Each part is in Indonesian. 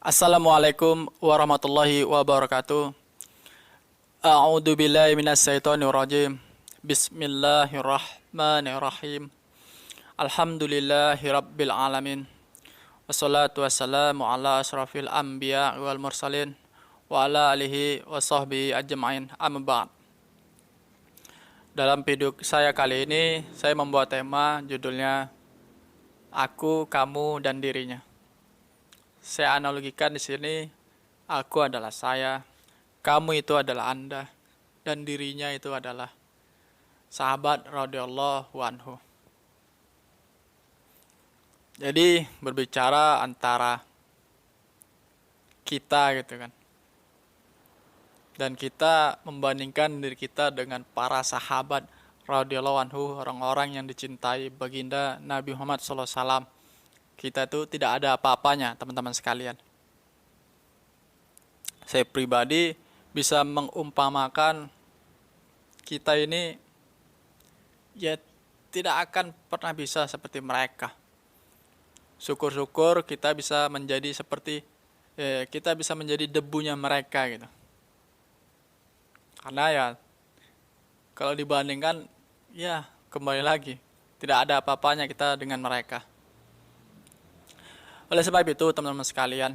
Assalamualaikum warahmatullahi wabarakatuh. A'udzu billahi minasyaitonir rajim. Bismillahirrahmanirrahim. Alhamdulillahi rabbil alamin. Wassalatu wassalamu ala asrafil anbiya wal mursalin wa ala alihi wa sahbihi ajma'in. Amma ba'd. Dalam video saya kali ini saya membuat tema judulnya Aku, Kamu, dan Dirinya. Saya analogikan di sini, aku adalah saya, kamu itu adalah Anda, dan dirinya itu adalah sahabat radhiyallahu anhu. Jadi berbicara antara kita gitu kan. Dan kita membandingkan diri kita dengan para sahabat radhiyallahu anhu, orang-orang yang dicintai baginda Nabi Muhammad SAW. Kita itu tidak ada apa-apanya, teman-teman sekalian. Saya pribadi bisa mengumpamakan kita ini ya tidak akan pernah bisa seperti mereka. Syukur-syukur kita bisa menjadi seperti kita bisa menjadi debunya mereka gitu. Karena ya kalau dibandingkan ya kembali lagi tidak ada apa-apanya kita dengan mereka. Oleh sebab itu teman-teman sekalian,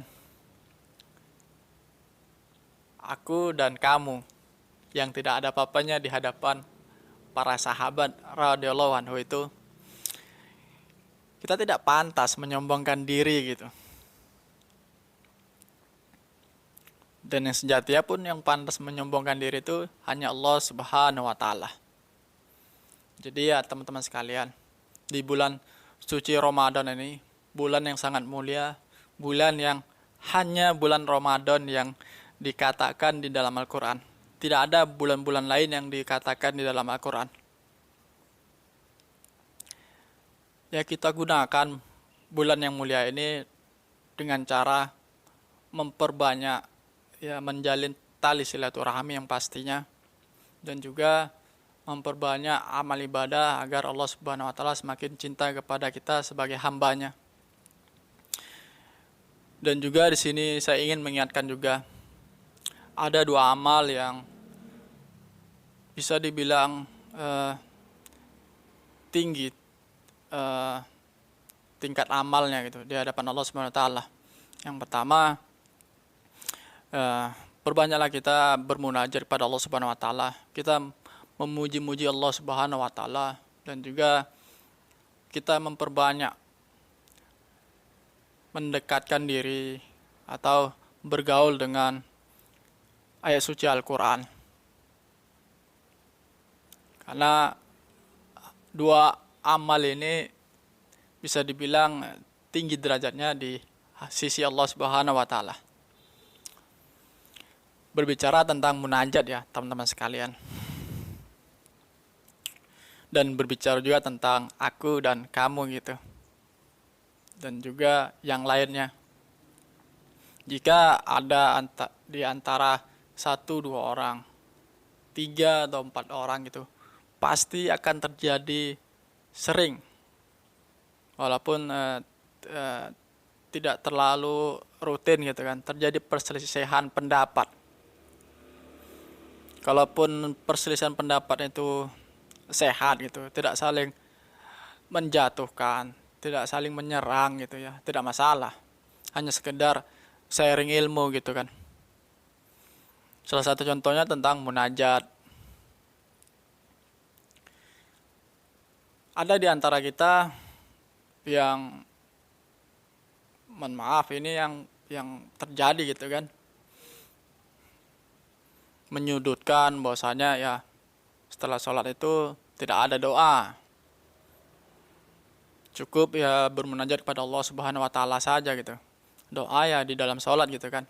aku dan kamu yang tidak ada apa-apanya di hadapan para sahabat radhiyallahu anhu itu, kita tidak pantas menyombongkan diri gitu. Dan yang sejatinya pun yang pantas menyombongkan diri itu hanya Allah Subhanahu wa taala. Jadi ya teman-teman sekalian, di bulan suci Ramadan ini, bulan yang sangat mulia, bulan yang hanya bulan Ramadan yang dikatakan di dalam Al-Quran. Tidak ada bulan-bulan lain yang dikatakan di dalam Al-Quran. Ya kita gunakan bulan yang mulia ini dengan cara memperbanyak, ya menjalin tali silaturahmi yang pastinya, dan juga memperbanyak amal ibadah agar Allah Subhanahu wa taala semakin cinta kepada kita sebagai hambanya. Dan juga di sini saya ingin mengingatkan juga ada dua amal yang bisa dibilang tinggi tingkat amalnya gitu di hadapan Allah Subhanahu wa taala. Yang pertama, perbanyaklah kita bermunajat kepada Allah Subhanahu wa taala. Kita memuji-muji Allah Subhanahu wa taala, dan juga kita memperbanyak mendekatkan diri atau bergaul dengan ayat suci Al-Quran. Karena dua amal ini bisa dibilang tinggi derajatnya di sisi Allah Subhanahu wa taala. Berbicara tentang munajat ya teman-teman sekalian. Dan berbicara juga tentang aku dan kamu gitu. Dan juga yang lainnya. Jika ada di antara 1-2 orang, 3 atau 4 orang gitu, pasti akan terjadi sering, walaupun tidak terlalu rutin gitu kan, terjadi perselisihan pendapat. Kalaupun perselisihan pendapat itu sehat gitu, tidak saling menjatuhkan, tidak saling menyerang gitu ya, tidak masalah. Hanya sekedar sharing ilmu gitu kan. Salah satu contohnya tentang munajat. Ada di antara kita yang mohon maaf ini yang terjadi gitu kan. Menyudutkan bahwasanya ya setelah sholat itu tidak ada doa. Cukup ya bermunajat kepada Allah Subhanahu wa taala saja gitu. Doa ya di dalam sholat gitu kan.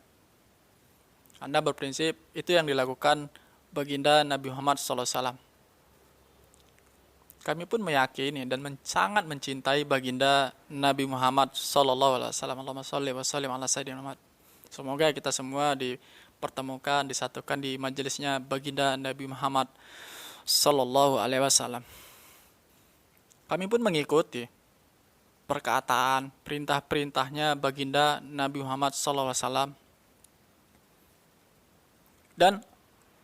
Anda berprinsip itu yang dilakukan baginda Nabi Muhammad SAW. Kami pun meyakini dan sangat mencintai baginda Nabi Muhammad SAW. Allahumma sholli wa sallim ala sayyidina Muhammad. Semoga kita semua dipertemukan, disatukan di majelisnya baginda Nabi Muhammad SAW. Kami pun mengikuti perkataan, perintah-perintahnya baginda Nabi Muhammad SAW. Dan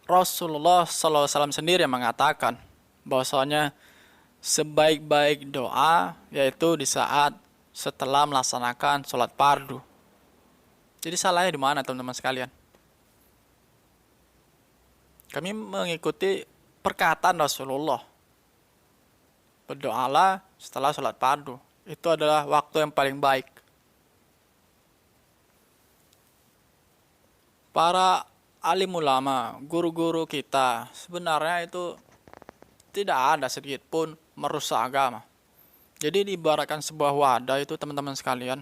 Rasulullah SAW sendiri yang mengatakan bahwasanya sebaik-baik doa yaitu di saat setelah melaksanakan sholat fardu. Jadi salahnya di mana teman-teman sekalian? Kami mengikuti perkataan Rasulullah. Berdoalah setelah sholat fardu. Itu adalah waktu yang paling baik. Para alim ulama, guru-guru kita, sebenarnya itu tidak ada sedikit pun merusak agama. Jadi diibaratkan sebuah wadah itu teman-teman sekalian.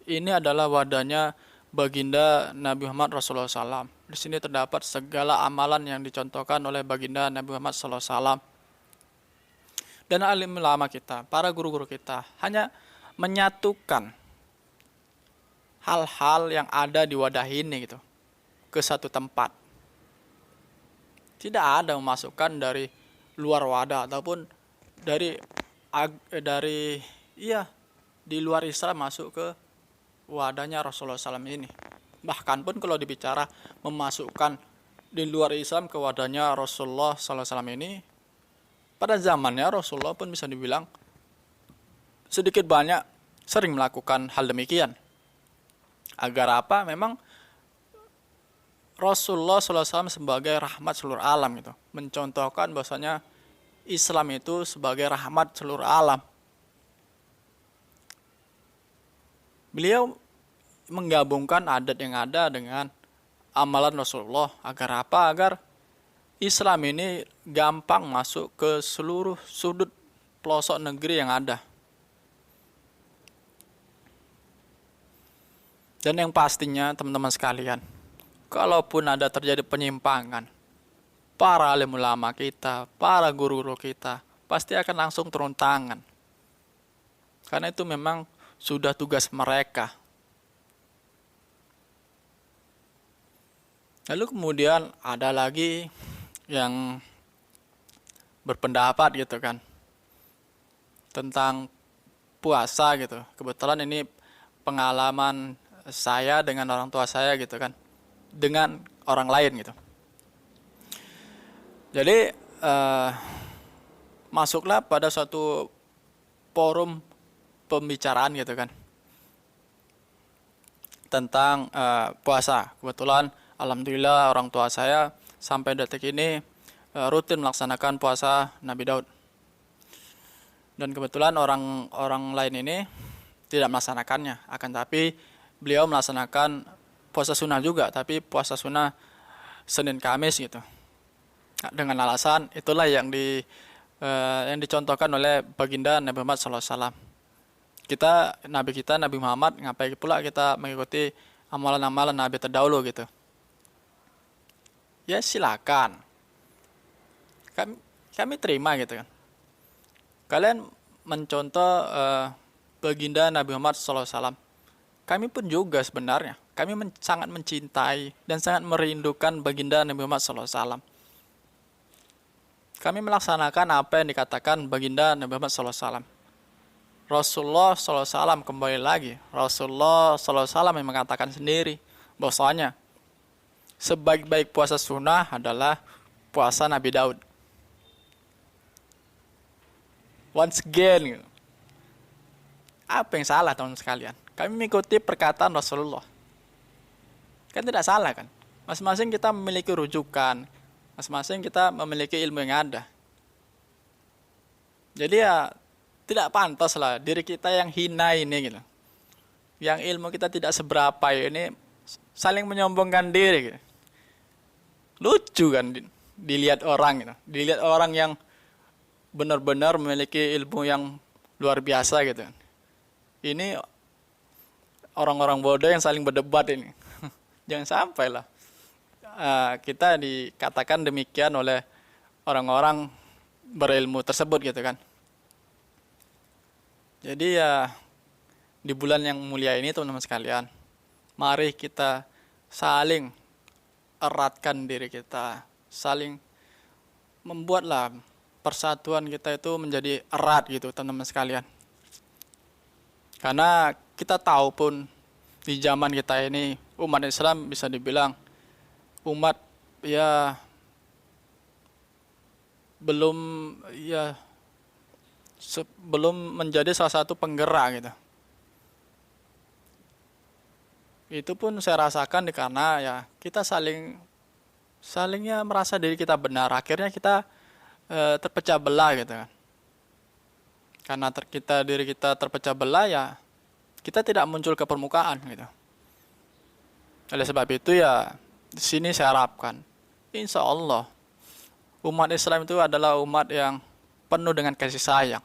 Ini adalah wadahnya baginda Nabi Muhammad Rasulullah SAW. Di sini terdapat segala amalan yang dicontohkan oleh baginda Nabi Muhammad SAW. Dan alim ulama kita, para guru-guru kita hanya menyatukan hal-hal yang ada di wadah ini gitu ke satu tempat. Tidak ada memasukkan dari luar wadah ataupun di luar Islam masuk ke wadahnya Rasulullah SAW ini. Bahkan pun kalau dibicara memasukkan di luar Islam ke wadahnya Rasulullah SAW ini, pada zamannya Rasulullah pun bisa dibilang sedikit banyak sering melakukan hal demikian. Agar apa? Memang Rasulullah SAW sebagai rahmat seluruh alam gitu, mencontohkan bahwasanya Islam itu sebagai rahmat seluruh alam. Beliau menggabungkan adat yang ada dengan amalan Rasulullah. Agar apa? Agar Islam ini gampang masuk ke seluruh sudut pelosok negeri yang ada. Dan yang pastinya teman-teman sekalian, kalaupun ada terjadi penyimpangan, para alim ulama kita, para guru-guru kita pasti akan langsung turun tangan. Karena itu memang sudah tugas mereka. Lalu kemudian ada lagi yang berpendapat gitu kan tentang puasa gitu. Kebetulan ini pengalaman saya dengan orang tua saya gitu kan, dengan orang lain gitu. Jadi masuklah pada suatu forum pembicaraan gitu kan tentang puasa. Kebetulan alhamdulillah orang tua saya sampai detik ini rutin melaksanakan puasa Nabi Daud. Dan kebetulan orang lain ini tidak melaksanakannya, akan tapi beliau melaksanakan puasa sunnah juga, tapi puasa sunnah Senin Kamis gitu. Dengan alasan itulah yang dicontohkan oleh baginda Nabi Muhammad SAW. Nabi Muhammad, ngapain pula kita mengikuti amalan-amalan Nabi terdahulu gitu. Ya silakan. Kami terima gitu kan. Kalian mencontoh baginda Nabi Muhammad SAW. Kami pun juga sebenarnya. Kami sangat mencintai dan sangat merindukan baginda Nabi Muhammad SAW. Kami melaksanakan apa yang dikatakan baginda Nabi Muhammad SAW. Rasulullah SAW kembali lagi. Rasulullah SAW yang mengatakan sendiri bahwasanya sebaik-baik puasa sunnah adalah puasa Nabi Daud. Once again, apa yang salah teman sekalian? Kami mengikuti perkataan Rasulullah. Kan tidak salah kan? Masing-masing kita memiliki rujukan. Masing-masing kita memiliki ilmu yang ada. Jadi ya tidak pantas lah diri kita yang hina ini gitu. Yang ilmu kita tidak seberapa ini saling menyombongkan diri gitu. Lucu kan dilihat orang gitu. Dilihat orang yang benar-benar memiliki ilmu yang luar biasa gitu. Ini orang-orang bodoh yang saling berdebat ini. Jangan sampai lah kita dikatakan demikian oleh orang-orang berilmu tersebut gitu kan. Jadi ya di bulan yang mulia ini teman-teman sekalian, mari kita saling eratkan diri kita, saling membuatlah persatuan kita itu menjadi erat gitu teman-teman sekalian. Karena kita tahu pun di zaman kita ini umat Islam bisa dibilang umat ya belum ya belum menjadi salah satu penggerak gitu. Itu pun saya rasakan karena ya kita salingnya merasa diri kita benar. Akhirnya kita terpecah belah gitu kan. Karena diri kita terpecah belah ya kita tidak muncul ke permukaan gitu. Oleh sebab itu ya di sini saya harapkan insya Allah umat Islam itu adalah umat yang penuh dengan kasih sayang.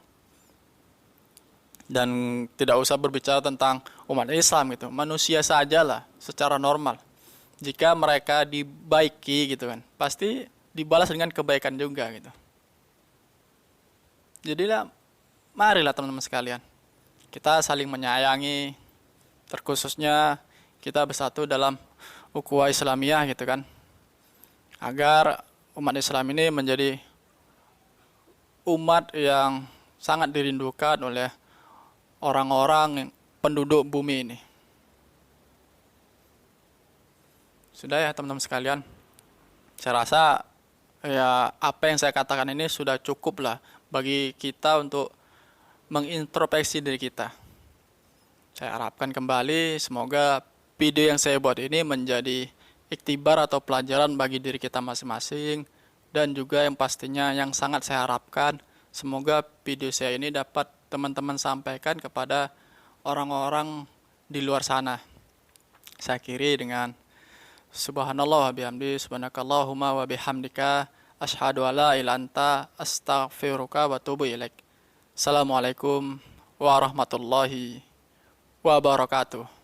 Dan tidak usah berbicara tentang umat Islam gitu, manusia sajalah secara normal. Jika mereka dibaiki gitu kan, pasti dibalas dengan kebaikan juga gitu. Jadilah marilah teman-teman sekalian, kita saling menyayangi, terkhususnya kita bersatu dalam ukhuwah Islamiyah gitu kan. Agar umat Islam ini menjadi umat yang sangat dirindukan oleh orang-orang penduduk bumi ini. Sudah ya teman-teman sekalian. Saya rasa ya apa yang saya katakan ini sudah cukup lah bagi kita untuk mengintrospeksi diri kita. Saya harapkan kembali semoga video yang saya buat ini menjadi iktibar atau pelajaran bagi diri kita masing-masing, dan juga yang pastinya yang sangat saya harapkan semoga video saya ini dapat teman-teman sampaikan kepada orang-orang di luar sana. Saya akhiri dengan subhanallah wa bihamdi, subhanakallahumma wa bihamdika, asyhadu alla ilaha illa anta, astaghfiruka wa atubu ilaik. Assalamualaikum warahmatullahi wabarakatuh.